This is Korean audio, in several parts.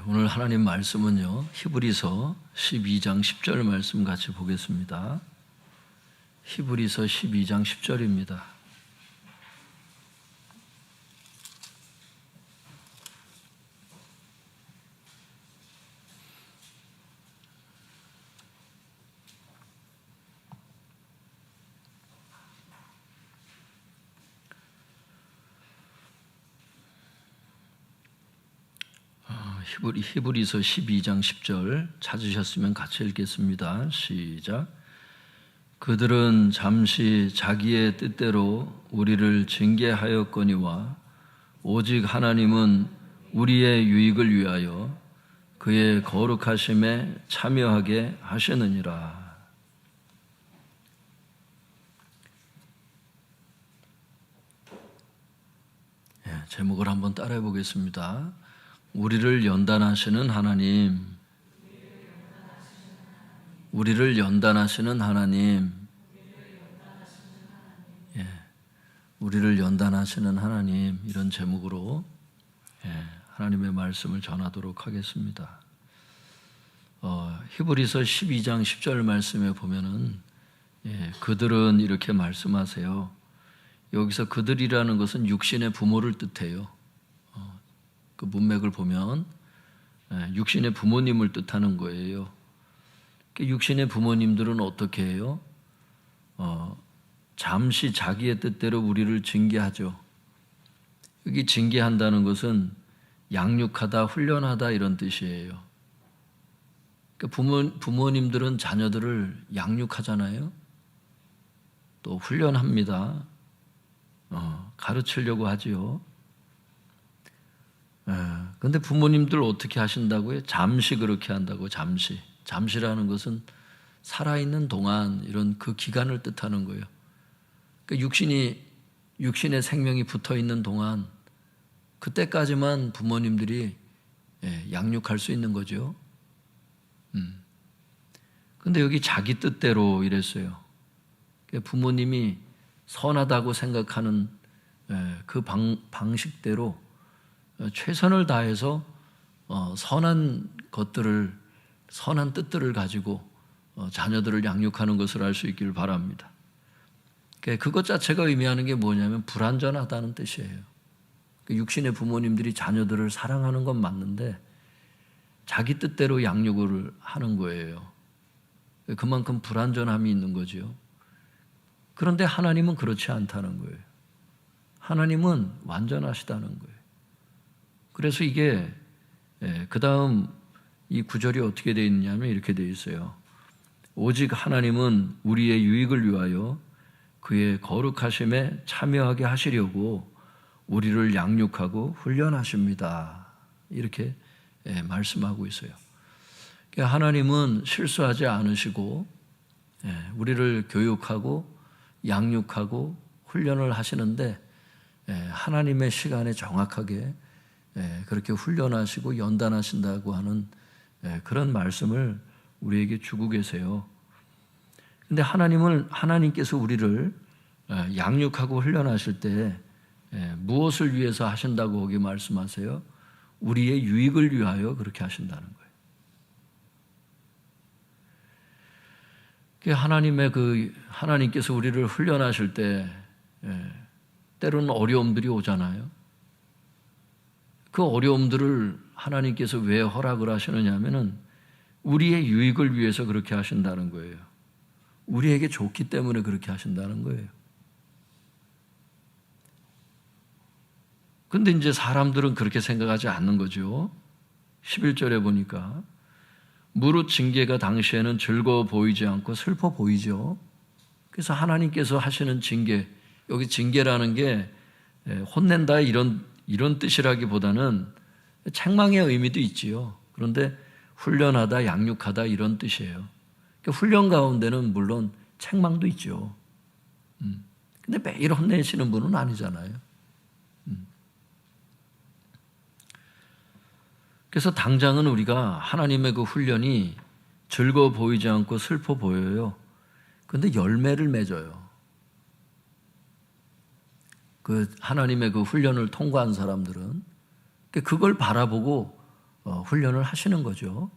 오늘 하나님 말씀은요, 히브리서 12장 10절 말씀 같이 보겠습니다. 히브리서 12장 10절입니다. 히브리서 12장 10절 찾으셨으면 같이 읽겠습니다. 시작. 그들은 잠시 자기의 뜻대로 우리를 징계하였거니와 오직 하나님은 우리의 유익을 위하여 그의 거룩하심에 참여하게 하시느니라. 제목을 한번 따라해 보겠습니다. 우리를 연단하시는 하나님, 우리를 연단하시는 하나님, 우리를 연단하시는 하나님, 이런 제목으로 하나님의 말씀을 전하도록 하겠습니다. 히브리서 12장 10절 말씀에 보면은 그들은 이렇게 말씀하세요. 여기서 그들이라는 것은 육신의 부모를 뜻해요. 그 문맥을 보면 육신의 부모님을 뜻하는 거예요. 육신의 부모님들은 어떻게 해요? 잠시 자기의 뜻대로 우리를 징계하죠. 여기 징계한다는 것은 양육하다, 훈련하다 이런 뜻이에요. 부모님들은 자녀들을 양육하잖아요. 또 훈련합니다. 가르치려고 하지요. 그런데 부모님들 어떻게 하신다고요? 잠시 그렇게 한다고. 잠시라는 것은 살아있는 동안, 이런 그 기간을 뜻하는 거예요. 그러니까 육신의 생명이 붙어있는 동안, 그때까지만 부모님들이 양육할 수 있는 거죠. 그런데 여기 자기 뜻대로 이랬어요. 그러니까 부모님이 선하다고 생각하는 그 방식대로 최선을 다해서 선한 뜻들을 가지고 자녀들을 양육하는 것을 알 수 있기를 바랍니다. 그것 자체가 의미하는 게 뭐냐면 불완전하다는 뜻이에요. 육신의 부모님들이 자녀들을 사랑하는 건 맞는데 자기 뜻대로 양육을 하는 거예요. 그만큼 불완전함이 있는 거죠. 그런데 하나님은 그렇지 않다는 거예요. 하나님은 완전하시다는 거예요. 그래서 이게 그 다음 이 구절이 어떻게 되어 있냐면 이렇게 되어 있어요. 오직 하나님은 우리의 유익을 위하여 그의 거룩하심에 참여하게 하시려고 우리를 양육하고 훈련하십니다. 이렇게 말씀하고 있어요. 하나님은 실수하지 않으시고 우리를 교육하고 양육하고 훈련을 하시는데 하나님의 시간에 정확하게 그렇게 훈련하시고 연단하신다고 하는 그런 말씀을 우리에게 주고 계세요. 그런데 하나님께서 우리를 양육하고 훈련하실 때 무엇을 위해서 하신다고 거기 말씀하세요? 우리의 유익을 위하여 그렇게 하신다는 거예요. 하나님께서 우리를 훈련하실 때 때로는 어려움들이 오잖아요. 그 어려움들을 하나님께서 왜 허락을 하시느냐 하면은 우리의 유익을 위해서 그렇게 하신다는 거예요. 우리에게 좋기 때문에 그렇게 하신다는 거예요. 근데 이제 사람들은 그렇게 생각하지 않는 거죠. 11절에 보니까 무릇 징계가 당시에는 즐거워 보이지 않고 슬퍼 보이죠. 그래서 하나님께서 하시는 징계, 여기 징계라는 게 혼낸다 이런 뜻이라기보다는 책망의 의미도 있지요. 그런데 훈련하다, 양육하다 이런 뜻이에요. 그러니까 훈련 가운데는 물론 책망도 있죠. 근데 매일 혼내시는 분은 아니잖아요. 그래서 당장은 우리가 하나님의 그 훈련이 즐거워 보이지 않고 슬퍼 보여요. 그런데 열매를 맺어요. 그 하나님의 그 훈련을 통과한 사람들은 그걸 바라보고 훈련을 하시는 거죠.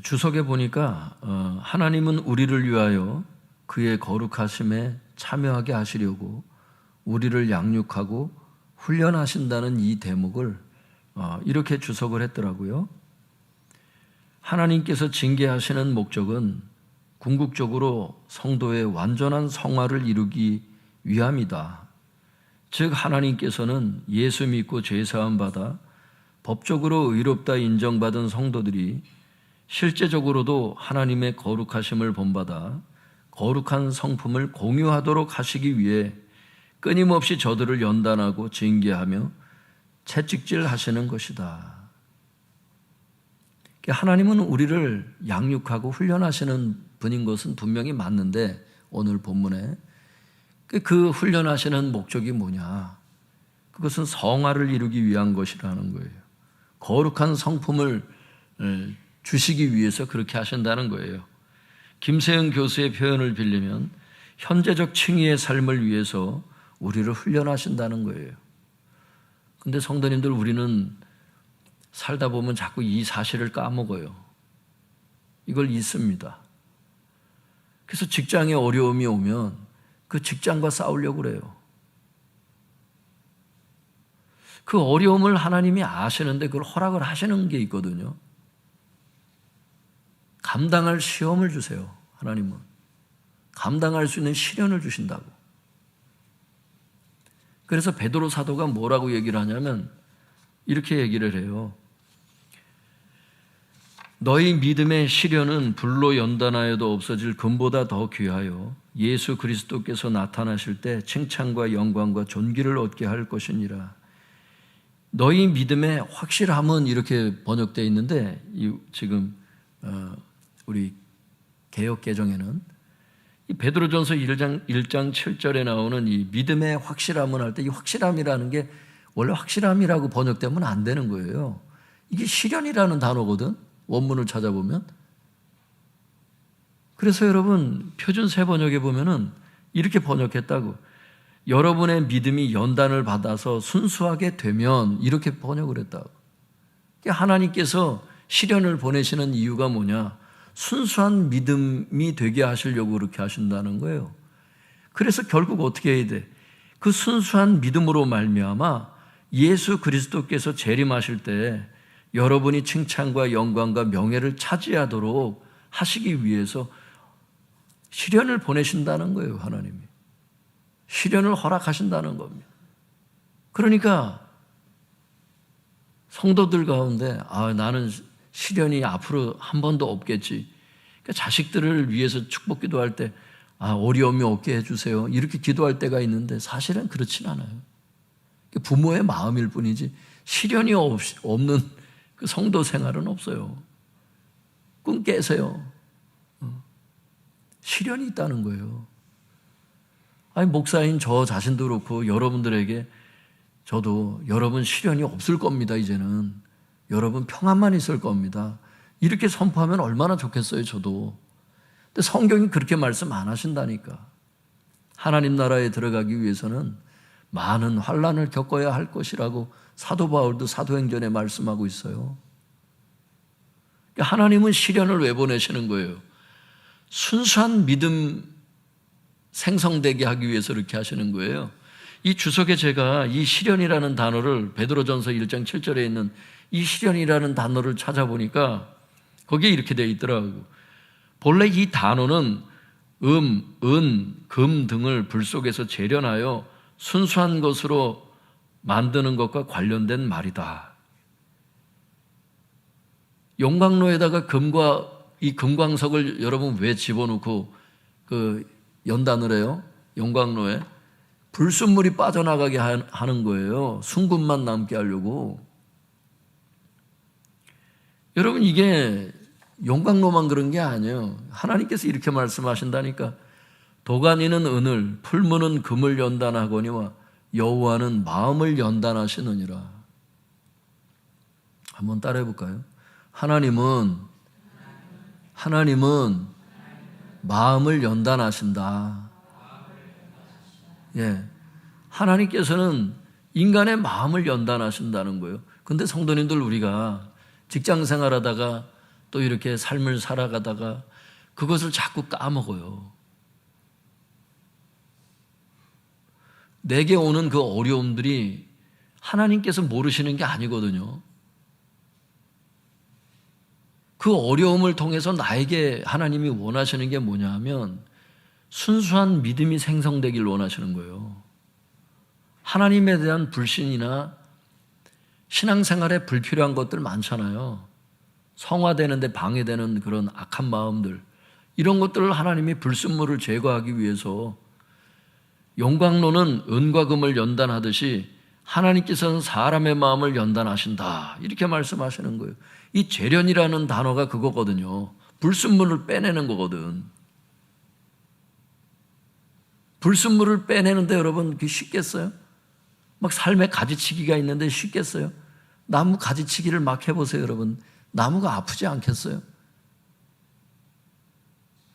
주석에 보니까 하나님은 우리를 위하여 그의 거룩하심에 참여하게 하시려고 우리를 양육하고 훈련하신다는 이 대목을 이렇게 주석을 했더라고요. 하나님께서 징계하시는 목적은 궁극적으로 성도의 완전한 성화를 이루기 위함이다. 즉 하나님께서는 예수 믿고 죄사함 받아 법적으로 의롭다 인정받은 성도들이 실제적으로도 하나님의 거룩하심을 본받아 거룩한 성품을 공유하도록 하시기 위해 끊임없이 저들을 연단하고 징계하며 채찍질 하시는 것이다. 하나님은 우리를 양육하고 훈련하시는 분인 것은 분명히 맞는데 오늘 본문에 그 훈련하시는 목적이 뭐냐? 그것은 성화를 이루기 위한 것이라는 거예요. 거룩한 성품을 주시기 위해서 그렇게 하신다는 거예요. 김세영 교수의 표현을 빌리면 현재적 칭의의 삶을 위해서 우리를 훈련하신다는 거예요. 근데 성도님들, 우리는 살다 보면 자꾸 이 사실을 까먹어요. 이걸 잊습니다. 그래서 직장에 어려움이 오면 그 직장과 싸우려고 그래요. 그 어려움을 하나님이 아시는데 그걸 허락을 하시는 게 있거든요. 감당할 시험을 주세요. 하나님은 감당할 수 있는 시련을 주신다고. 그래서 베드로 사도가 뭐라고 얘기를 하냐면 이렇게 얘기를 해요. 너희 믿음의 시련은 불로 연단하여도 없어질 금보다 더 귀하여 예수 그리스도께서 나타나실 때 칭찬과 영광과 존귀를 얻게 할 것이니라. 너희 믿음의 확실함은 이렇게 번역되어 있는데 지금 우리 개역 개정에는 이 베드로전서 1장 7절에 나오는 이 믿음의 확실함은 할 때 이 확실함이라는 게 원래 확실함이라고 번역되면 안 되는 거예요. 이게 시련이라는 단어거든. 원문을 찾아보면. 그래서 여러분 표준 새 번역에 보면은 이렇게 번역했다고. 여러분의 믿음이 연단을 받아서 순수하게 되면 이렇게 번역을 했다고. 하나님께서 시련을 보내시는 이유가 뭐냐? 순수한 믿음이 되게 하시려고 그렇게 하신다는 거예요. 그래서 결국 어떻게 해야 돼? 그 순수한 믿음으로 말미암아 예수 그리스도께서 재림하실 때 여러분이 칭찬과 영광과 명예를 차지하도록 하시기 위해서 시련을 보내신다는 거예요. 하나님이 시련을 허락하신다는 겁니다. 그러니까 성도들 가운데 나는 시련이 앞으로 한 번도 없겠지. 그러니까 자식들을 위해서 축복 기도할 때 어려움이 없게 해주세요. 이렇게 기도할 때가 있는데 사실은 그렇진 않아요. 부모의 마음일 뿐이지 시련이 없는 그 성도 생활은 없어요. 꿈 깨세요. 시련이 있다는 거예요. 목사인 저 자신도 그렇고 여러분들에게 저도 여러분 시련이 없을 겁니다. 이제는 여러분 평안만 있을 겁니다. 이렇게 선포하면 얼마나 좋겠어요. 저도. 근데 성경이 그렇게 말씀 안 하신다니까. 하나님 나라에 들어가기 위해서는 많은 환난을 겪어야 할 것이라고 사도 바울도 사도행전에 말씀하고 있어요. 하나님은 시련을 왜 보내시는 거예요? 순수한 믿음 생성되게 하기 위해서 이렇게 하시는 거예요. 이 주석에 제가 이 시련이라는 단어를 베드로전서 1장 7절에 있는 이 시련이라는 단어를 찾아보니까 거기에 이렇게 되어 있더라고요. 본래 이 단어는 은, 금 등을 불 속에서 재련하여 순수한 것으로 만드는 것과 관련된 말이다. 용광로에다가 금과 이 금광석을 여러분 왜 집어넣고 연단을 해요? 용광로에 불순물이 빠져나가게 하는 거예요. 순금만 남게 하려고. 여러분 이게 용광로만 그런 게 아니에요. 하나님께서 이렇게 말씀하신다니까. 도가니는 은을, 풀무는 금을 연단하거니와 여호와는 마음을 연단하시느니라. 한번 따라해 볼까요? 하나님은 마음을 연단하신다. 예. 하나님께서는 인간의 마음을 연단하신다는 거예요. 근데 성도님들, 우리가 직장 생활하다가 또 이렇게 삶을 살아가다가 그것을 자꾸 까먹어요. 내게 오는 그 어려움들이 하나님께서 모르시는 게 아니거든요. 그 어려움을 통해서 나에게 하나님이 원하시는 게 뭐냐 하면 순수한 믿음이 생성되길 원하시는 거예요. 하나님에 대한 불신이나 신앙생활에 불필요한 것들 많잖아요. 성화되는데 방해되는 그런 악한 마음들, 이런 것들을 하나님이 불순물을 제거하기 위해서 용광로는 은과 금을 연단하듯이 하나님께서는 사람의 마음을 연단하신다, 이렇게 말씀하시는 거예요. 이 재련이라는 단어가 그거거든요. 불순물을 빼내는 거거든. 불순물을 빼내는데 여러분, 그게 쉽겠어요? 막 삶에 가지치기가 있는데 쉽겠어요? 나무 가지치기를 막 해보세요, 여러분. 나무가 아프지 않겠어요?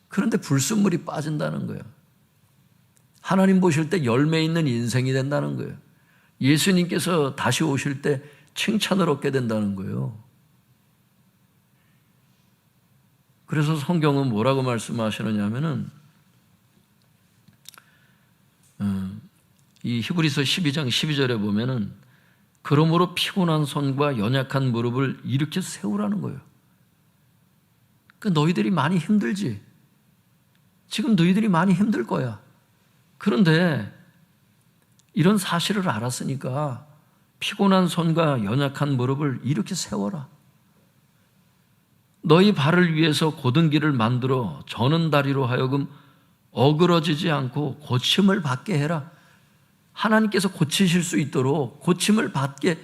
그런데 불순물이 빠진다는 거예요. 하나님 보실 때 열매 있는 인생이 된다는 거예요. 예수님께서 다시 오실 때 칭찬을 얻게 된다는 거예요. 그래서 성경은 뭐라고 말씀하시느냐 하면은 이 히브리서 12장 12절에 보면은 그러므로 피곤한 손과 연약한 무릎을 일으켜 세우라는 거예요. 그러니까 너희들이 많이 힘들지. 지금 너희들이 많이 힘들 거야. 그런데 이런 사실을 알았으니까 피곤한 손과 연약한 무릎을 이렇게 세워라. 너희 발을 위해서 곧은 길을 만들어 저는 다리로 하여금 어그러지지 않고 고침을 받게 해라. 하나님께서 고치실 수 있도록 고침을 받게,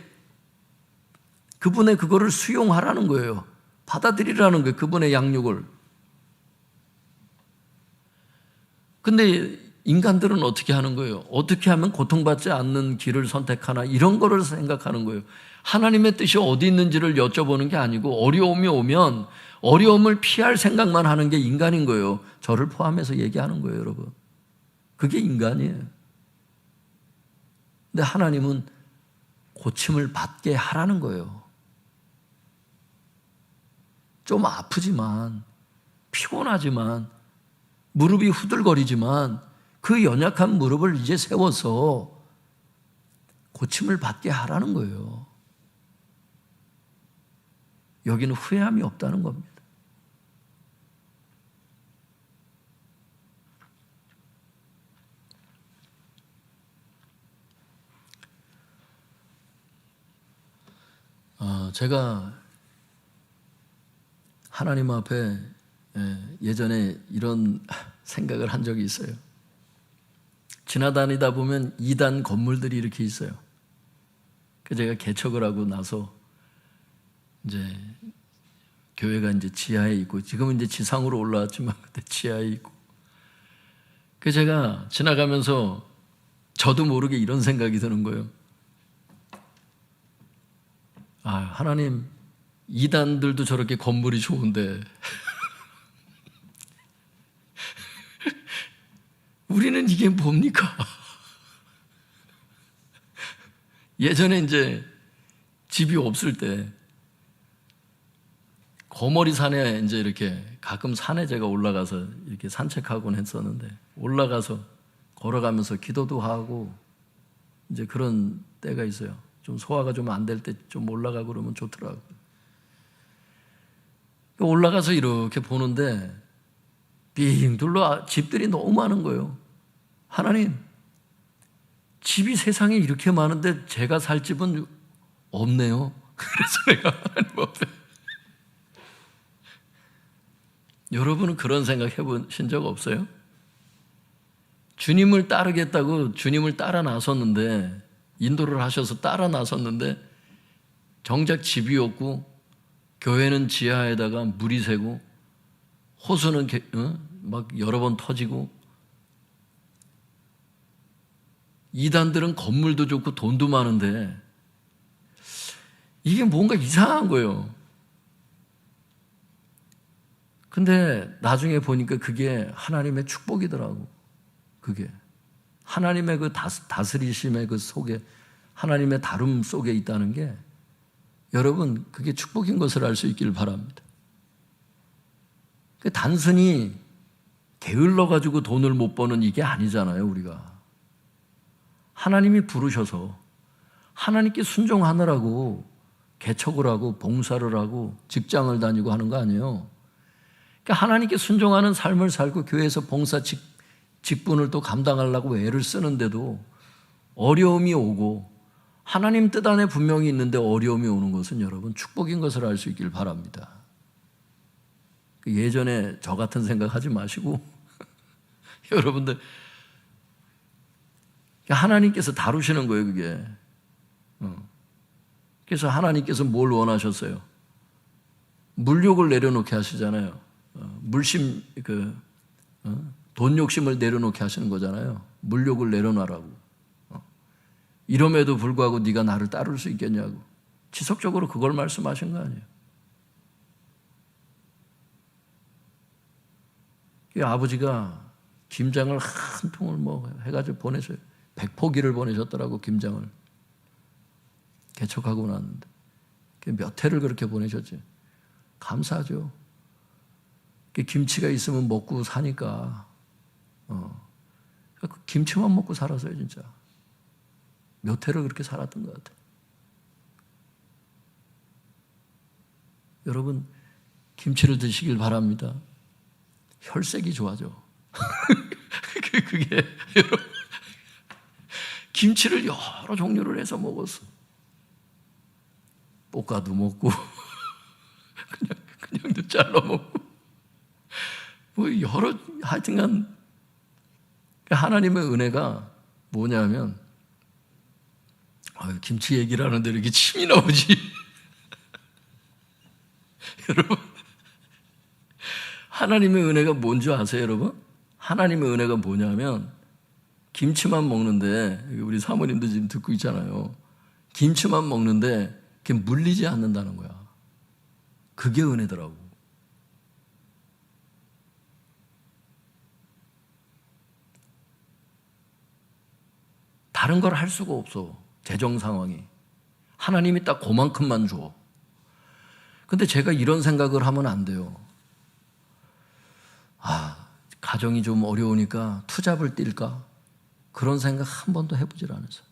그분의 그거를 수용하라는 거예요. 받아들이라는 거예요, 그분의 양육을. 근데 인간들은 어떻게 하는 거예요? 어떻게 하면 고통받지 않는 길을 선택하나, 이런 거를 생각하는 거예요. 하나님의 뜻이 어디 있는지를 여쭤보는 게 아니고 어려움이 오면 어려움을 피할 생각만 하는 게 인간인 거예요. 저를 포함해서 얘기하는 거예요, 여러분. 그게 인간이에요. 근데 하나님은 고침을 받게 하라는 거예요. 좀 아프지만, 피곤하지만, 무릎이 후들거리지만 그 연약한 무릎을 이제 세워서 고침을 받게 하라는 거예요. 여기는 후회함이 없다는 겁니다. 제가 하나님 앞에 예전에 이런 생각을 한 적이 있어요. 지나다니다 보면 2단 건물들이 이렇게 있어요. 제가 개척을 하고 나서 이제 교회가 이제 지하에 있고, 지금은 이제 지상으로 올라왔지만 그때 지하에 있고, 제가 지나가면서 저도 모르게 이런 생각이 드는 거예요. 하나님, 2단들도 저렇게 건물이 좋은데 우리는 이게 뭡니까? 예전에 이제 집이 없을 때 거머리 산에 이제 이렇게 가끔 산에 제가 올라가서 이렇게 산책하곤 했었는데, 올라가서 걸어가면서 기도도 하고 이제 그런 때가 있어요. 좀 소화가 좀 안 될 때 좀 올라가고 그러면 좋더라고요. 올라가서 이렇게 보는데 빙 둘러 집들이 너무 많은 거예요. 하나님, 집이 세상에 이렇게 많은데 제가 살 집은 없네요. 그래서 내가 하나님 앞에, 여러분은 그런 생각 해보신 적 없어요? 주님을 따르겠다고 주님을 따라 나섰는데, 인도를 하셔서 따라 나섰는데 정작 집이 없고 교회는 지하에다가 물이 새고 호수는 막 여러 번 터지고, 이단들은 건물도 좋고 돈도 많은데 이게 뭔가 이상한 거예요. 근데 나중에 보니까 그게 하나님의 축복이더라고. 그게 하나님의 그 다스리심의 그 속에, 하나님의 다름 속에 있다는 게 여러분 그게 축복인 것을 알 수 있기를 바랍니다. 단순히 게을러 가지고 돈을 못 버는 이게 아니잖아요. 우리가 하나님이 부르셔서 하나님께 순종하느라고 개척을 하고 봉사를 하고 직장을 다니고 하는 거 아니에요. 그러니까 하나님께 순종하는 삶을 살고 교회에서 봉사 직분을 또 감당하려고 애를 쓰는데도 어려움이 오고, 하나님 뜻 안에 분명히 있는데 어려움이 오는 것은 여러분 축복인 것을 알 수 있길 바랍니다. 예전에 저 같은 생각 하지 마시고 여러분들 하나님께서 다루시는 거예요, 그게. 그래서 하나님께서 뭘 원하셨어요? 물욕을 내려놓게 하시잖아요. 물심, 돈 욕심을 내려놓게 하시는 거잖아요. 물욕을 내려놔라고. 이럼에도 불구하고 네가 나를 따를 수 있겠냐고. 지속적으로 그걸 말씀하신 거 아니에요. 아버지가 김장을 한 통을 해가지고 보내셔요. 100포기를 보내셨더라고, 김장을. 개척하고 났는데. 몇 해를 그렇게 보내셨지. 감사하죠. 김치가 있으면 먹고 사니까. 김치만 먹고 살았어요, 진짜. 몇 해를 그렇게 살았던 것 같아요. 여러분, 김치를 드시길 바랍니다. 혈색이 좋아져. 그게 여러분, 김치를 여러 종류를 해서 먹었어. 볶아도 먹고 그냥도 잘라 먹고 여러, 하여튼간 하나님의 은혜가 뭐냐면, 김치 얘기를 하는데 이렇게 침이 나오지. 여러분, 하나님의 은혜가 뭔지 아세요, 여러분? 하나님의 은혜가 뭐냐면, 김치만 먹는데, 우리 사모님도 지금 듣고 있잖아요. 김치만 먹는데 그게 물리지 않는다는 거야. 그게 은혜더라고. 다른 걸 할 수가 없어. 재정 상황이. 하나님이 딱 그만큼만 줘. 근데 제가 이런 생각을 하면 안 돼요. 가정이 좀 어려우니까 투잡을 뛸까? 그런 생각 한 번도 해보질 않았어요.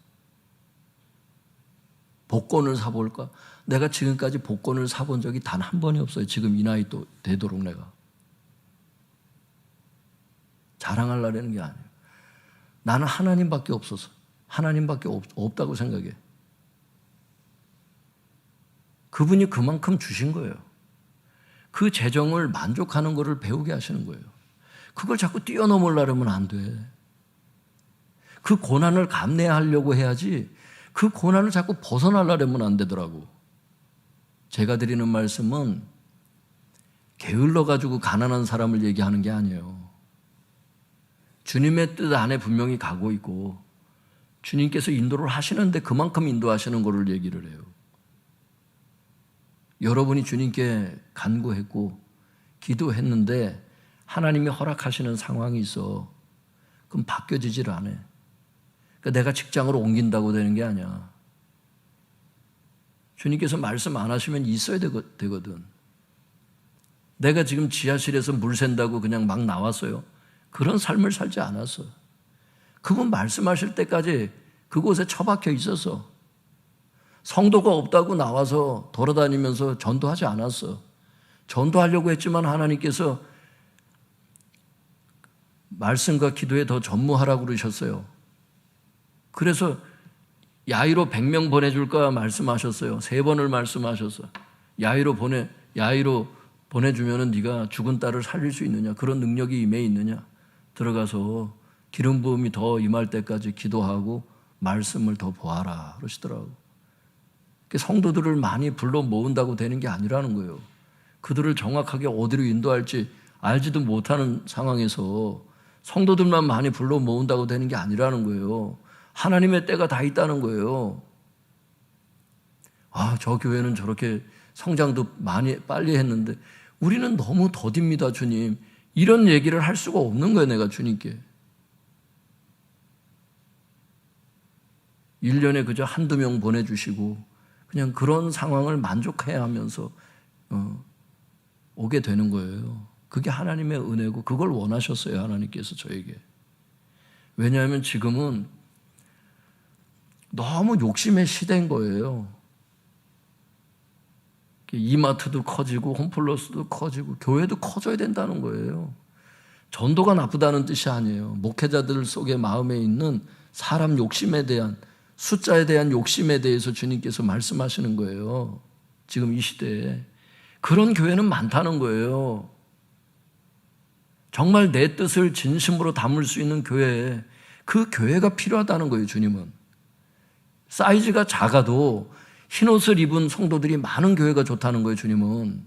복권을 사볼까? 내가 지금까지 복권을 사본 적이 단 한 번이 없어요. 지금 이 나이 또 되도록 내가. 자랑하려는 게 아니에요. 나는 하나님밖에 없어서. 하나님밖에 없다고 생각해. 그분이 그만큼 주신 거예요. 그 재정을 만족하는 것을 배우게 하시는 거예요. 그걸 자꾸 뛰어넘으려면 안 돼. 그 고난을 감내하려고 해야지, 그 고난을 자꾸 벗어나려면 안 되더라고. 제가 드리는 말씀은 게을러가지고 가난한 사람을 얘기하는 게 아니에요. 주님의 뜻 안에 분명히 가고 있고 주님께서 인도를 하시는데 그만큼 인도하시는 거를 얘기를 해요. 여러분이 주님께 간구했고 기도했는데 하나님이 허락하시는 상황이 있어. 그럼 바뀌어지질 않아. 그러니까 내가 직장으로 옮긴다고 되는 게 아니야. 주님께서 말씀 안 하시면 있어야 되거든. 내가 지금 지하실에서 물 샌다고 그냥 막 나왔어요. 그런 삶을 살지 않았어. 그분 말씀하실 때까지 그곳에 처박혀 있었어. 성도가 없다고 나와서 돌아다니면서 전도하지 않았어. 전도하려고 했지만 하나님께서 말씀과 기도에 더 전무하라고 그러셨어요. 그래서 야이로 100명 보내줄까 말씀하셨어요. 3번을 말씀하셨어. 야이로 보내주면은 네가 죽은 딸을 살릴 수 있느냐? 그런 능력이 임해 있느냐? 들어가서 기름 부음이 더 임할 때까지 기도하고 말씀을 더 보아라 그러시더라고. 성도들을 많이 불러 모은다고 되는 게 아니라는 거예요. 그들을 정확하게 어디로 인도할지 알지도 못하는 상황에서 성도들만 많이 불러 모은다고 되는 게 아니라는 거예요. 하나님의 때가 다 있다는 거예요. 저 교회는 저렇게 성장도 빨리 했는데 우리는 너무 더딥니다, 주님. 이런 얘기를 할 수가 없는 거예요, 내가 주님께. 1년에 그저 한두 명 보내주시고 그냥 그런 상황을 만족해야 하면서 오게 되는 거예요. 그게 하나님의 은혜고 그걸 원하셨어요, 하나님께서 저에게. 왜냐하면 지금은 너무 욕심의 시대인 거예요. 이마트도 커지고 홈플러스도 커지고 교회도 커져야 된다는 거예요. 전도가 나쁘다는 뜻이 아니에요. 목회자들 속의 마음에 있는 사람 욕심에 대한, 숫자에 대한 욕심에 대해서 주님께서 말씀하시는 거예요. 지금 이 시대에. 그런 교회는 많다는 거예요. 정말 내 뜻을 진심으로 담을 수 있는 교회, 그 교회가 필요하다는 거예요, 주님은. 사이즈가 작아도 흰옷을 입은 성도들이 많은 교회가 좋다는 거예요, 주님은.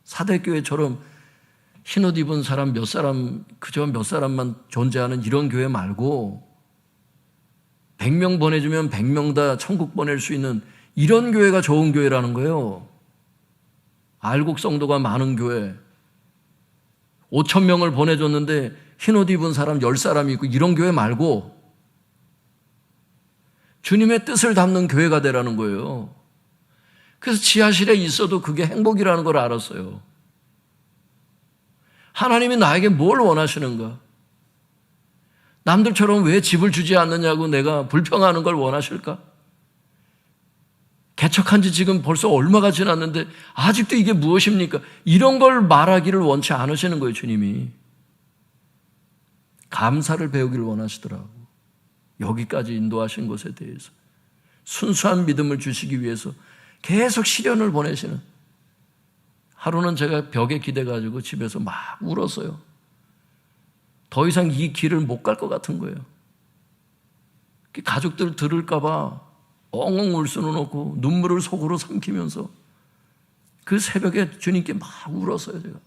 사대교회처럼 흰옷 입은 사람 몇 사람, 그저 몇 사람만 존재하는 이런 교회 말고 100명 보내주면 100명 다 천국 보낼 수 있는 이런 교회가 좋은 교회라는 거예요. 알곡 성도가 많은 교회. 5,000명을 보내줬는데 흰옷 입은 사람 10사람이 있고 이런 교회 말고 주님의 뜻을 담는 교회가 되라는 거예요. 그래서 지하실에 있어도 그게 행복이라는 걸 알았어요. 하나님이 나에게 뭘 원하시는가? 남들처럼 왜 집을 주지 않느냐고 내가 불평하는 걸 원하실까? 개척한 지 지금 벌써 얼마가 지났는데 아직도 이게 무엇입니까? 이런 걸 말하기를 원치 않으시는 거예요, 주님이. 감사를 배우기를 원하시더라고. 여기까지 인도하신 것에 대해서. 순수한 믿음을 주시기 위해서 계속 시련을 보내시는. 하루는 제가 벽에 기대가지고 집에서 막 울었어요. 더 이상 이 길을 못 갈 것 같은 거예요. 가족들 들을까봐 엉엉 울 수는 없고 눈물을 속으로 삼키면서 그 새벽에 주님께 막 울었어요, 제가.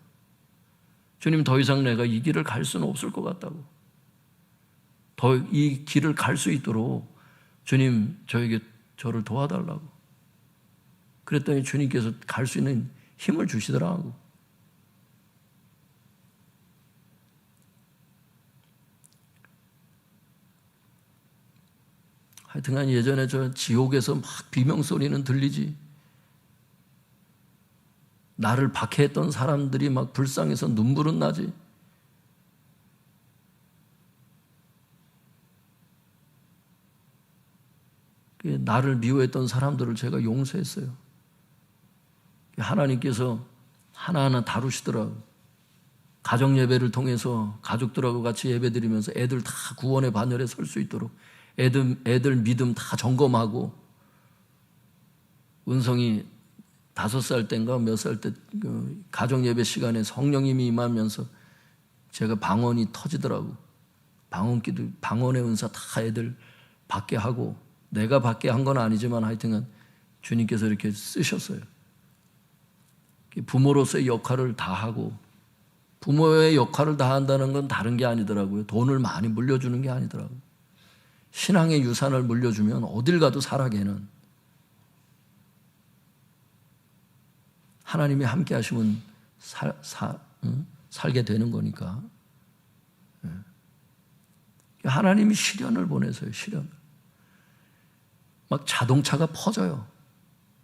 주님, 더 이상 내가 이 길을 갈 수는 없을 것 같다고. 더 이 길을 갈 수 있도록 주님, 저를 도와달라고. 그랬더니 주님께서 갈 수 있는 힘을 주시더라고. 하여튼간 예전에 저 지옥에서 막 비명소리는 들리지. 나를 박해했던 사람들이 막 불쌍해서 눈물은 나지. 나를 미워했던 사람들을 제가 용서했어요. 하나님께서 하나하나 다루시더라고요. 가정예배를 통해서 가족들하고 같이 예배드리면서 애들 다 구원의 반열에 설 수 있도록 애들 믿음 다 점검하고, 은성이 5살 때인가 몇 살 때 가정예배 시간에 성령님이 임하면서 제가 방언이 터지더라고. 방언기도, 방언의 은사 다 애들 받게 하고, 내가 받게 한 건 아니지만 하여튼간 주님께서 이렇게 쓰셨어요. 부모로서의 역할을 다 하고, 부모의 역할을 다 한다는 건 다른 게 아니더라고요. 돈을 많이 물려주는 게 아니더라고요. 신앙의 유산을 물려주면 어딜 가도 살아계는, 하나님이 함께 하시면 살게 되는 거니까. 하나님이 시련을 보내서요, 시련. 막 자동차가 퍼져요.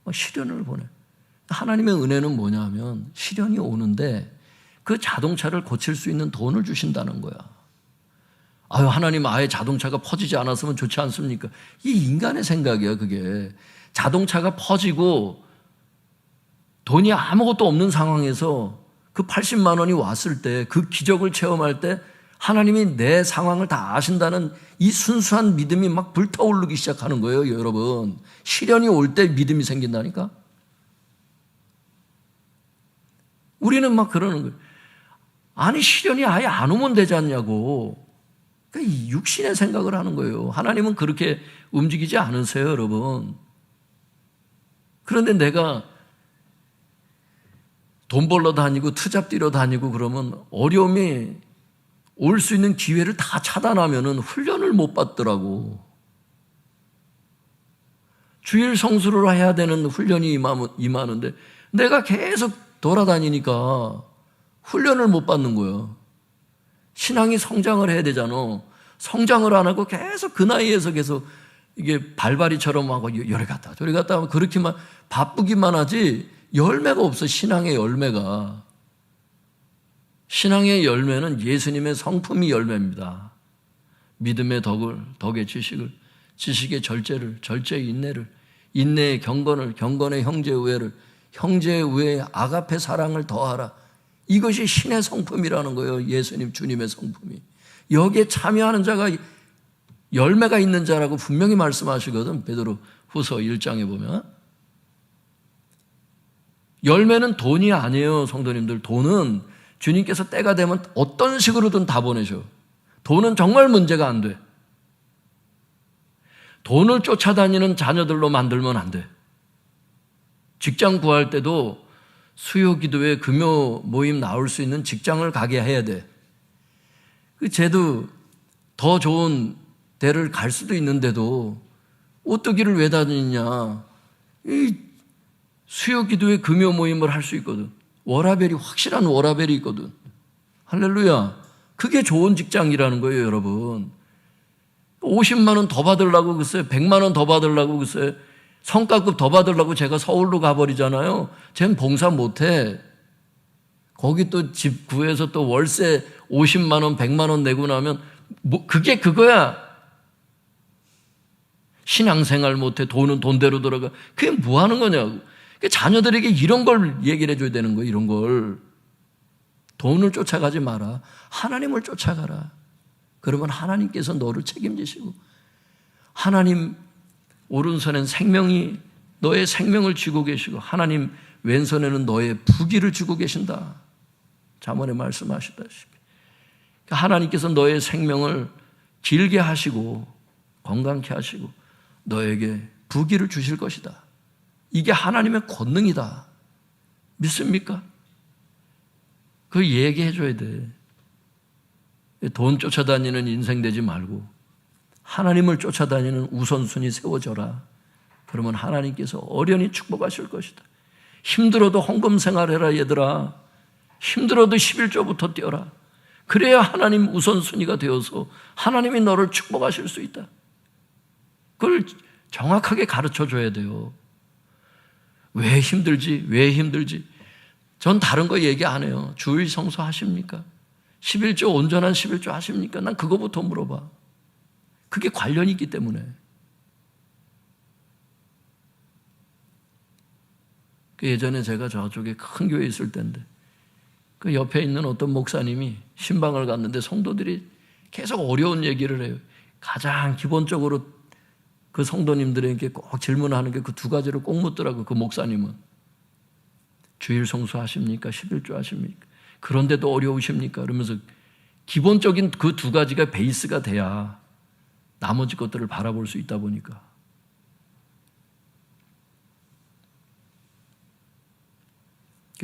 막 시련을 보내. 하나님의 은혜는 뭐냐 하면 시련이 오는데 그 자동차를 고칠 수 있는 돈을 주신다는 거야. 아유, 하나님 아예 자동차가 퍼지지 않았으면 좋지 않습니까? 이 인간의 생각이야, 그게. 자동차가 퍼지고 돈이 아무것도 없는 상황에서 그 80만 원이 왔을 때, 그 기적을 체험할 때 하나님이 내 상황을 다 아신다는 이 순수한 믿음이 막 불타오르기 시작하는 거예요, 여러분. 시련이 올 때 믿음이 생긴다니까? 우리는 막 그러는 거예요. 아니, 시련이 아예 안 오면 되지 않냐고. 그러니까 육신의 생각을 하는 거예요. 하나님은 그렇게 움직이지 않으세요, 여러분. 그런데 내가 돈 벌러 다니고 투잡 뛰러 다니고 그러면 어려움이 올 수 있는 기회를 다 차단하면은 훈련을 못 받더라고. 주일 성수를 해야 되는 훈련이 임하는데 내가 계속 돌아다니니까 훈련을 못 받는 거야. 신앙이 성장을 해야 되잖아. 성장을 안 하고 계속 그 나이에서 계속 이게 발발이처럼 하고 요리 갔다 저리 갔다 하면 그렇게만 바쁘기만 하지 열매가 없어. 신앙의 열매가. 신앙의 열매는 예수님의 성품이 열매입니다. 믿음의 덕의 지식을, 지식의 절제를, 절제의 인내를, 인내의 경건을, 경건의 형제 우애를, 형제 우애의 아가페 사랑을 더하라. 이것이 신의 성품이라는 거예요. 예수님 주님의 성품이. 여기에 참여하는 자가 열매가 있는 자라고 분명히 말씀하시거든. 베드로 후서 1장에 보면. 열매는 돈이 아니에요. 성도님들. 돈은 주님께서 때가 되면 어떤 식으로든 다 보내셔. 돈은 정말 문제가 안 돼. 돈을 쫓아다니는 자녀들로 만들면 안 돼. 직장 구할 때도 수요 기도회 금요 모임 나올 수 있는 직장을 가게 해야 돼. 쟤도 더 좋은 데를 갈 수도 있는데도 오뚜기를 왜 다니냐. 이 수요 기도회 금요 모임을 할 수 있거든. 워라벨이 확실한 워라벨이 있거든. 할렐루야. 그게 좋은 직장이라는 거예요, 여러분. 50만 원 더 받으려고 글쎄, 100만 원 더 받으려고 글쎄, 성과급 더 받으려고 제가 서울로 가버리잖아요. 쟨 봉사 못해. 거기 또 집 구해서 또 월세 50만 원, 100만 원 내고 나면 그게 그거야. 신앙생활 못해. 돈은 돈대로 돌아가. 그게 뭐 하는 거냐고. 자녀들에게 이런 걸 얘기를 해줘야 되는 거예요. 이런 걸. 돈을 쫓아가지 마라. 하나님을 쫓아가라. 그러면 하나님께서 너를 책임지시고 하나님 오른손엔 생명이 너의 생명을 쥐고 계시고 하나님 왼손에는 너의 부귀를 쥐고 계신다. 잠언에 말씀하시다시피 하나님께서 너의 생명을 길게 하시고 건강케 하시고 너에게 부귀를 주실 것이다. 이게 하나님의 권능이다. 믿습니까? 그 얘기해 줘야 돼. 돈 쫓아다니는 인생 되지 말고 하나님을 쫓아다니는 우선순위 세워져라. 그러면 하나님께서 어련히 축복하실 것이다. 힘들어도 헌금 생활해라 얘들아. 힘들어도 11조부터 떼어라. 그래야 하나님 우선순위가 되어서 하나님이 너를 축복하실 수 있다. 그걸 정확하게 가르쳐 줘야 돼요. 왜 힘들지? 왜 힘들지? 전 다른 거 얘기 안 해요. 주일 성수 하십니까? 11조 온전한 11조 하십니까? 난 그거부터 물어봐. 그게 관련이 있기 때문에. 예전에 제가 저쪽에 큰 교회에 있을 때인데 그 옆에 있는 어떤 목사님이 신방을 갔는데 성도들이 계속 어려운 얘기를 해요. 가장 기본적으로 그 성도님들에게 꼭 질문하는 게 그 두 가지를 꼭 묻더라고요. 그 목사님은. 주일 성수 하십니까? 11조 하십니까? 그런데도 어려우십니까? 그러면서 기본적인 그 두 가지가 베이스가 돼야 나머지 것들을 바라볼 수 있다 보니까.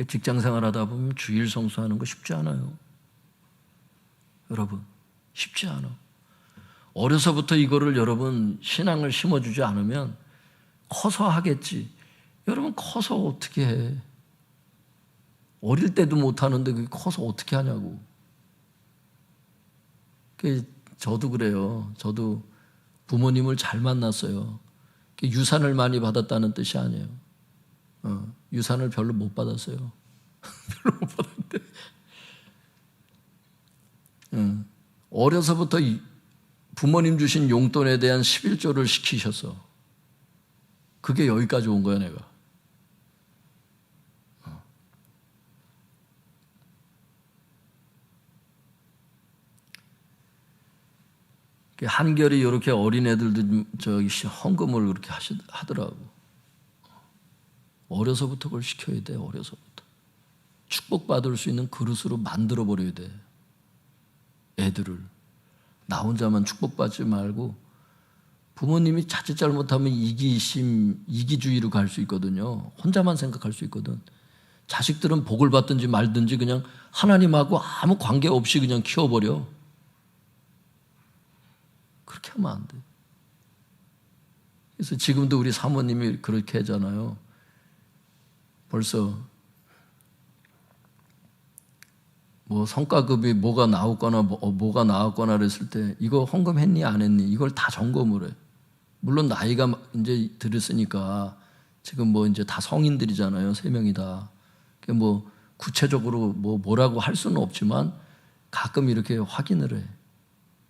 직장 생활하다 보면 주일 성수하는 거 쉽지 않아요. 여러분, 쉽지 않아. 어려서부터 이거를 여러분 신앙을 심어주지 않으면 커서 하겠지. 여러분 커서 어떻게 해? 어릴 때도 못하는데 그게 커서 어떻게 하냐고. 저도 그래요. 저도 부모님을 잘 만났어요. 유산을 많이 받았다는 뜻이 아니에요. 유산을 별로 못 받았어요. 별로 못 받았는데. 어려서부터 부모님 주신 용돈에 대한 11조를 시키셔서 그게 여기까지 온 거야 내가. 한결이 이렇게 어린애들도 저기 헌금을 그렇게 하더라고. 어려서부터 그걸 시켜야 돼. 어려서부터. 축복받을 수 있는 그릇으로 만들어버려야 돼. 애들을. 나 혼자만 축복받지 말고 부모님이 자칫 잘못하면 이기심, 이기주의로 갈 수 있거든요. 혼자만 생각할 수 있거든. 자식들은 복을 받든지 말든지 그냥 하나님하고 아무 관계 없이 그냥 키워버려. 그렇게 하면 안 돼. 그래서 지금도 우리 사모님이 그렇게 하잖아요. 벌써 뭐 성과급이 뭐가 나왔거나 뭐가 나왔거나 그랬을 때 이거 헌금했니 안 했니 이걸 다 점검을 해. 물론 나이가 이제 들었으니까 지금 뭐 이제 다 성인들이잖아요. 3명이 다. 뭐 구체적으로 뭐라고 할 수는 없지만 가끔 이렇게 확인을 해.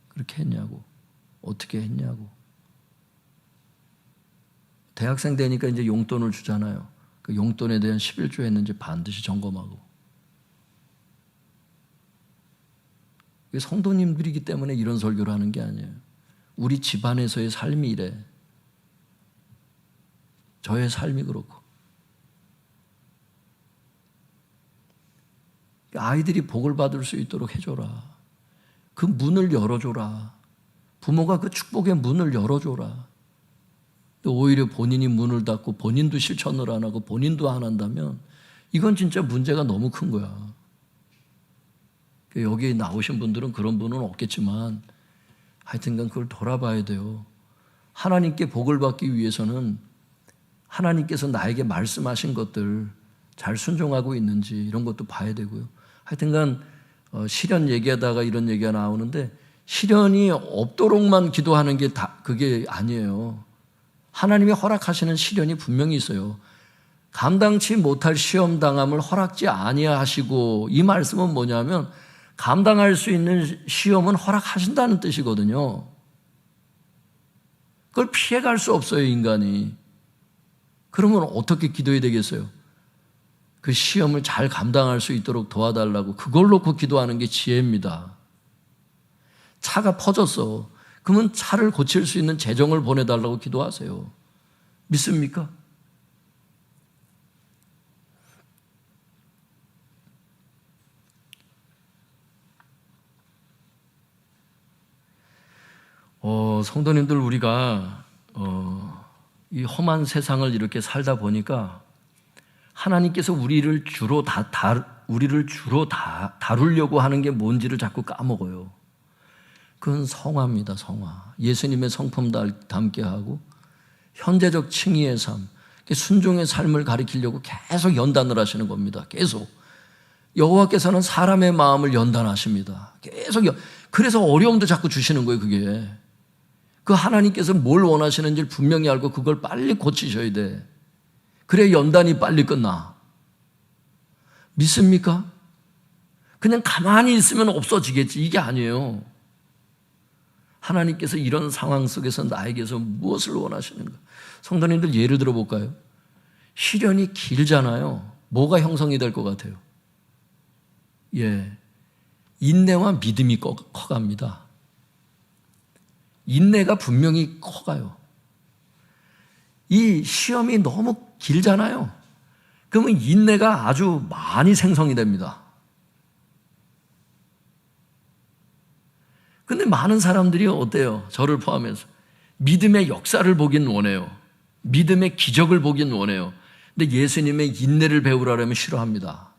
그렇게 했냐고. 어떻게 했냐고. 대학생 되니까 이제 용돈을 주잖아요. 그 용돈에 대한 11조 했는지 반드시 점검하고. 이게 성도님들이기 때문에 이런 설교를 하는 게 아니에요. 우리 집안에서의 삶이 이래. 저의 삶이 그렇고. 아이들이 복을 받을 수 있도록 해줘라. 그 문을 열어줘라. 부모가 그 축복의 문을 열어줘라. 오히려 본인이 문을 닫고 본인도 실천을 안 하고 본인도 안 한다면 이건 진짜 문제가 너무 큰 거야. 여기 나오신 분들은 그런 분은 없겠지만 하여튼간 그걸 돌아봐야 돼요. 하나님께 복을 받기 위해서는 하나님께서 나에게 말씀하신 것들 잘 순종하고 있는지 이런 것도 봐야 되고요. 하여튼간 시련 얘기하다가 이런 얘기가 나오는데 시련이 없도록만 기도하는 게 그게 아니에요. 하나님이 허락하시는 시련이 분명히 있어요. 감당치 못할 시험 당함을 허락지 아니하시고, 이 말씀은 뭐냐면 감당할 수 있는 시험은 허락하신다는 뜻이거든요. 그걸 피해갈 수 없어요, 인간이. 그러면 어떻게 기도해야 되겠어요? 그 시험을 잘 감당할 수 있도록 도와달라고 그걸 놓고 기도하는 게 지혜입니다. 차가 퍼졌어. 그러면 차를 고칠 수 있는 재정을 보내달라고 기도하세요. 믿습니까? 성도님들, 우리가 이 험한 세상을 이렇게 살다 보니까 하나님께서 우리를 주로 다루려고 하는 게 뭔지를 자꾸 까먹어요. 그건 성화입니다. 성화. 예수님의 성품 담게 하고 현재적 칭의의 삶, 순종의 삶을 가리키려고 계속 연단을 하시는 겁니다. 계속. 여호와께서는 사람의 마음을 연단하십니다. 계속. 그래서 어려움도 자꾸 주시는 거예요, 그게. 그 하나님께서 뭘 원하시는지를 분명히 알고 그걸 빨리 고치셔야 돼. 그래 연단이 빨리 끝나. 믿습니까? 그냥 가만히 있으면 없어지겠지. 이게 아니에요. 하나님께서 이런 상황 속에서 나에게서 무엇을 원하시는가? 성도님들 예를 들어 볼까요? 시련이 길잖아요. 뭐가 형성이 될 것 같아요? 인내와 믿음이 커갑니다. 인내가 분명히 커가요. 이 시험이 너무 길잖아요. 그러면 인내가 아주 많이 생성이 됩니다. 근데 많은 사람들이 어때요? 저를 포함해서 믿음의 역사를 보긴 원해요. 믿음의 기적을 보긴 원해요. 근데 예수님의 인내를 배우라면 싫어합니다.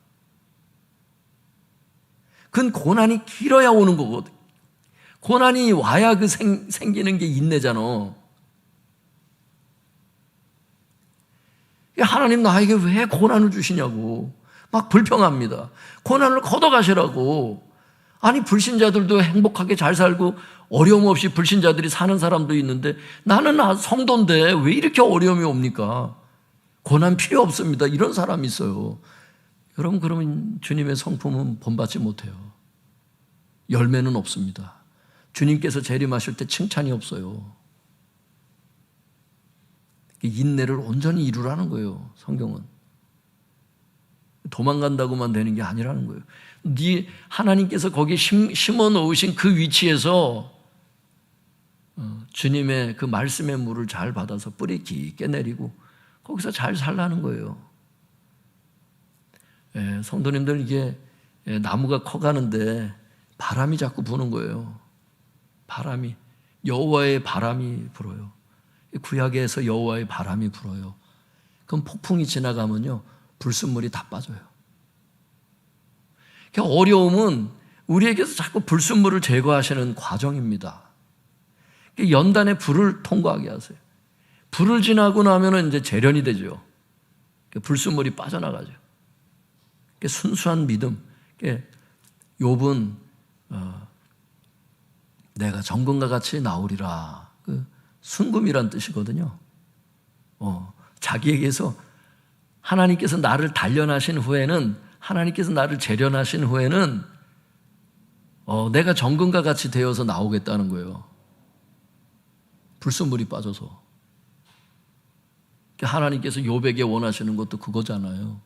그건 고난이 길어야 오는 거거든. 고난이 와야 생기는 게 인내잖아. 하나님 나에게 왜 고난을 주시냐고 막 불평합니다. 고난을 걷어가시라고. 아니 불신자들도 행복하게 잘 살고 어려움 없이 불신자들이 사는 사람도 있는데 나는 성도인데 왜 이렇게 어려움이 옵니까? 고난 필요 없습니다. 이런 사람이 있어요. 여러분, 그러면 주님의 성품은 본받지 못해요. 열매는 없습니다. 주님께서 재림하실 때 칭찬이 없어요. 인내를 온전히 이루라는 거예요. 성경은. 도망간다고만 되는 게 아니라는 거예요. 하나님께서 거기 심어 놓으신 그 위치에서 주님의 그 말씀의 물을 잘 받아서 뿌리 깊게 내리고 거기서 잘 살라는 거예요. 성도님들, 이게 나무가 커가는데 바람이 자꾸 부는 거예요. 바람이, 여호와의 바람이 불어요. 구약에서 여호와의 바람이 불어요. 그럼 폭풍이 지나가면요 불순물이 다 빠져요. 어려움은 우리에게서 자꾸 불순물을 제거하시는 과정입니다. 연단의 불을 통과하게 하세요. 불을 지나고 나면 이제 재련이 되죠. 불순물이 빠져나가죠. 순수한 믿음. 욥은 내가 정금과 같이 나오리라. 순금이란 뜻이거든요. 자기에게서 하나님께서 나를 단련하신 후에는, 하나님께서 나를 재련하신 후에는 내가 정금과 같이 되어서 나오겠다는 거예요. 불순물이 빠져서. 하나님께서 욥에게 원하시는 것도 그거잖아요.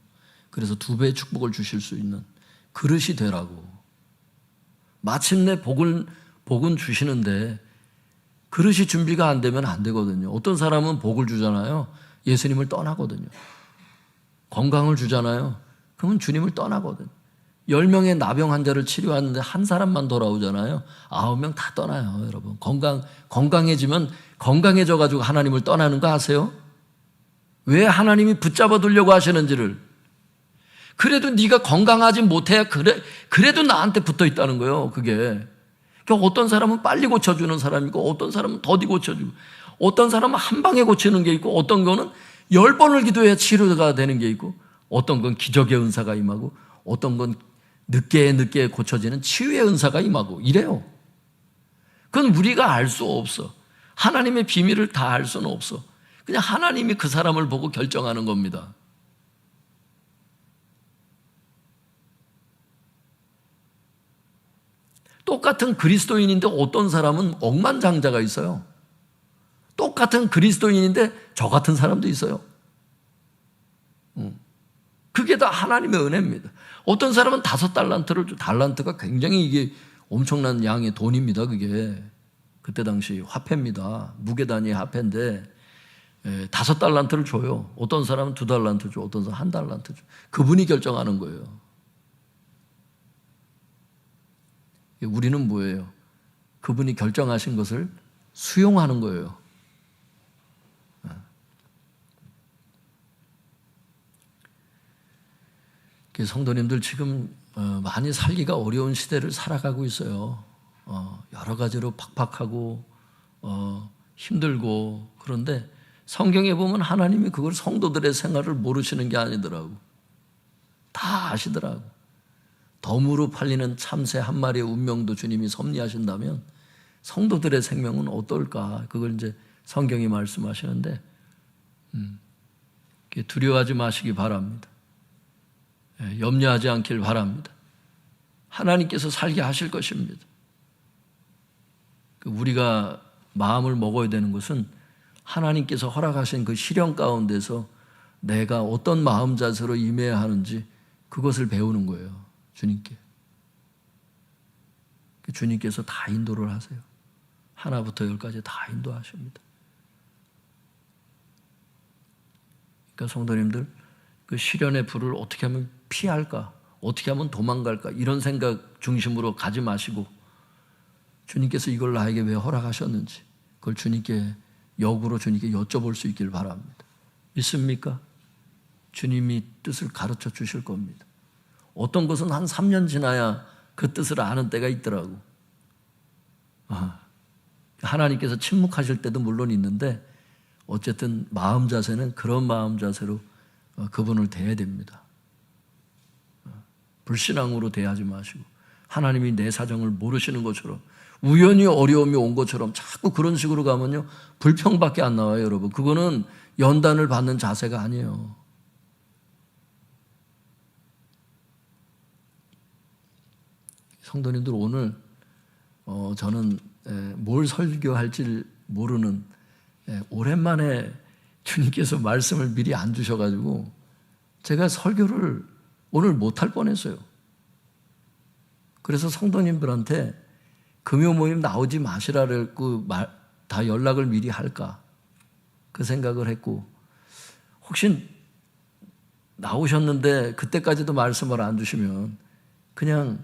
그래서 2배의 축복을 주실 수 있는 그릇이 되라고. 마침내 복은 주시는데 그릇이 준비가 안 되면 안 되거든요. 어떤 사람은 복을 주잖아요. 예수님을 떠나거든요. 건강을 주잖아요. 그러면 주님을 떠나거든요. 10명의 나병 환자를 치료하는데 한 사람만 돌아오잖아요. 9명 다 떠나요, 여러분. 건강해지면 건강해져가지고 하나님을 떠나는 거 아세요? 왜 하나님이 붙잡아 두려고 하시는지를. 그래도 네가 건강하지 못해야 그래도 나한테 붙어 있다는 거예요, 그게. 그러니까 어떤 사람은 빨리 고쳐주는 사람이 있고, 어떤 사람은 더디 고쳐주고, 어떤 사람은 한 방에 고치는 게 있고, 어떤 거는 10번을 기도해야 치료가 되는 게 있고, 어떤 건 기적의 은사가 임하고, 어떤 건 늦게 고쳐지는 치유의 은사가 임하고 이래요. 그건 우리가 알 수 없어. 하나님의 비밀을 다 알 수는 없어. 그냥 하나님이 그 사람을 보고 결정하는 겁니다. 똑같은 그리스도인인데 어떤 사람은 억만장자가 있어요. 똑같은 그리스도인인데 저 같은 사람도 있어요. 그게 다 하나님의 은혜입니다. 어떤 사람은 5달란트를 줘. 달란트가 굉장히 이게 엄청난 양의 돈입니다. 그게 그때 당시 화폐입니다. 무게단위의 화폐인데 5달란트를 줘요. 어떤 사람은 2달란트 줘. 어떤 사람은 1달란트 줘. 그분이 결정하는 거예요. 우리는 뭐예요? 그분이 결정하신 것을 수용하는 거예요. 성도님들 지금 많이 살기가 어려운 시대를 살아가고 있어요. 여러 가지로 팍팍하고 힘들고. 그런데 성경에 보면 하나님이 그걸 성도들의 생활을 모르시는 게 아니더라고. 다 아시더라고. 덤으로 팔리는 참새 한 마리의 운명도 주님이 섭리하신다면 성도들의 생명은 어떨까? 그걸 이제 성경이 말씀하시는데 두려워하지 마시기 바랍니다. 염려하지 않길 바랍니다. 하나님께서 살게 하실 것입니다. 우리가 마음을 먹어야 되는 것은 하나님께서 허락하신 그 시련 가운데서 내가 어떤 마음 자세로 임해야 하는지 그것을 배우는 거예요. 주님께. 주님께서 다 인도를 하세요. 하나부터 10까지 다 인도하십니다. 그러니까 성도님들, 그 시련의 불을 어떻게 하면 피할까? 어떻게 하면 도망갈까? 이런 생각 중심으로 가지 마시고 주님께서 이걸 나에게 왜 허락하셨는지 그걸 주님께 역으로 주님께 여쭤볼 수 있길 바랍니다. 믿습니까? 주님이 뜻을 가르쳐 주실 겁니다. 어떤 것은 한 3년 지나야 그 뜻을 아는 때가 있더라고. 하나님께서 침묵하실 때도 물론 있는데 어쨌든 마음 자세는 그런 마음 자세로 그분을 대해야 됩니다. 불신앙으로 대하지 마시고 하나님이 내 사정을 모르시는 것처럼 우연히 어려움이 온 것처럼 자꾸 그런 식으로 가면요 불평밖에 안 나와요, 여러분. 그거는 연단을 받는 자세가 아니에요. 성도님들, 오늘 저는 뭘 설교할지 모르는 오랜만에 주님께서 말씀을 미리 안 주셔가지고 제가 설교를 오늘 못할 뻔했어요. 그래서 성도님들한테 금요 모임 나오지 마시라고 다 연락을 미리 할까 그 생각을 했고, 혹시 나오셨는데 그때까지도 말씀을 안 주시면 그냥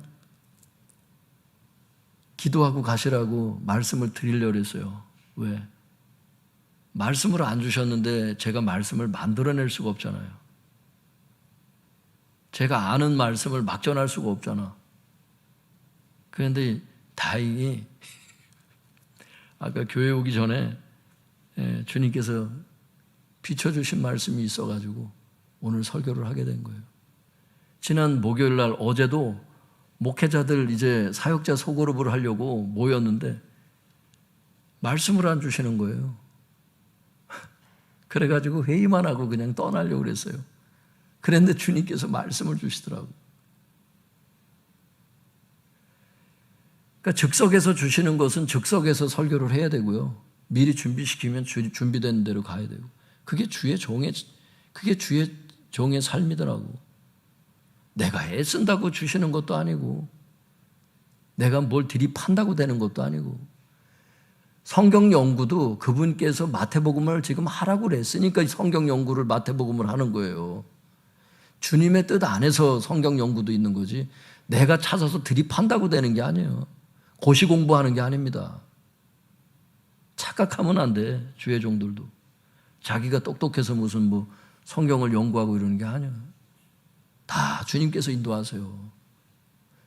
기도하고 가시라고 말씀을 드리려고 했어요. 왜? 말씀을 안 주셨는데 제가 말씀을 만들어낼 수가 없잖아요. 제가 아는 말씀을 막 전할 수가 없잖아. 그런데 다행히 아까 교회 오기 전에 주님께서 비춰주신 말씀이 있어가지고 오늘 설교를 하게 된 거예요. 지난 목요일 날 어제도 목회자들 이제 사역자 소그룹을 하려고 모였는데 말씀을 안 주시는 거예요. 그래가지고 회의만 하고 그냥 떠나려고 그랬어요. 그런데 주님께서 말씀을 주시더라고요. 그러니까 즉석에서 주시는 것은 즉석에서 설교를 해야 되고요. 미리 준비시키면 준비된 대로 가야 되고. 그게 주의 종의 삶이더라고. 내가 애쓴다고 주시는 것도 아니고, 내가 뭘 들이판다고 되는 것도 아니고. 성경 연구도 그분께서 마태복음을 지금 하라고 그랬으니까 성경 연구를 마태복음을 하는 거예요. 주님의 뜻 안에서 성경 연구도 있는 거지, 내가 찾아서 들이판다고 되는 게 아니에요. 고시 공부하는 게 아닙니다. 착각하면 안 돼. 주의 종들도 자기가 똑똑해서 무슨 뭐 성경을 연구하고 이러는 게 아니에요. 다 주님께서 인도하세요.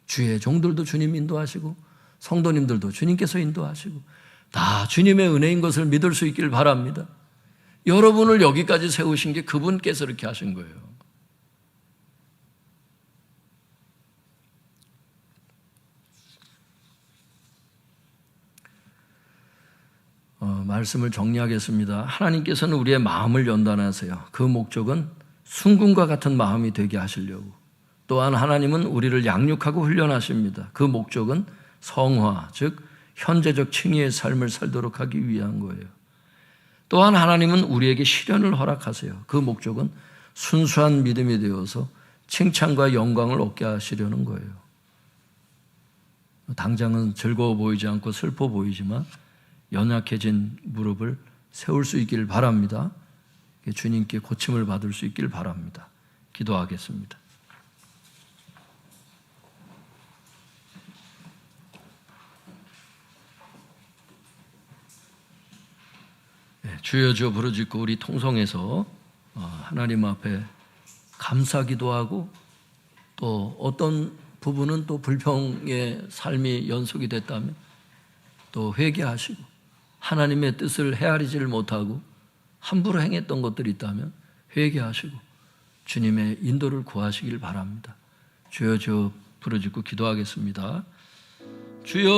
주의 종들도 주님 인도하시고, 성도님들도 주님께서 인도하시고, 다 주님의 은혜인 것을 믿을 수 있길 바랍니다. 여러분을 여기까지 세우신 게 그분께서 이렇게 하신 거예요. 말씀을 정리하겠습니다. 하나님께서는 우리의 마음을 연단하세요. 그 목적은 순금과 같은 마음이 되게 하시려고. 또한 하나님은 우리를 양육하고 훈련하십니다. 그 목적은 성화, 즉 현재적 칭의의 삶을 살도록 하기 위한 거예요. 또한 하나님은 우리에게 시련을 허락하세요. 그 목적은 순수한 믿음이 되어서 칭찬과 영광을 얻게 하시려는 거예요. 당장은 즐거워 보이지 않고 슬퍼 보이지만 연약해진 무릎을 세울 수 있기를 바랍니다. 주님께 고침을 받을 수 있기를 바랍니다. 기도하겠습니다. 주여 주여 부르짖고 우리 통성에서 하나님 앞에 감사기도 하고, 또 어떤 부분은 또 불평의 삶이 연속이 됐다면 또 회개하시고, 하나님의 뜻을 헤아리지를 못하고 함부로 행했던 것들이 있다면 회개하시고 주님의 인도를 구하시길 바랍니다. 주여 주여 부르짖고 기도하겠습니다. 주여.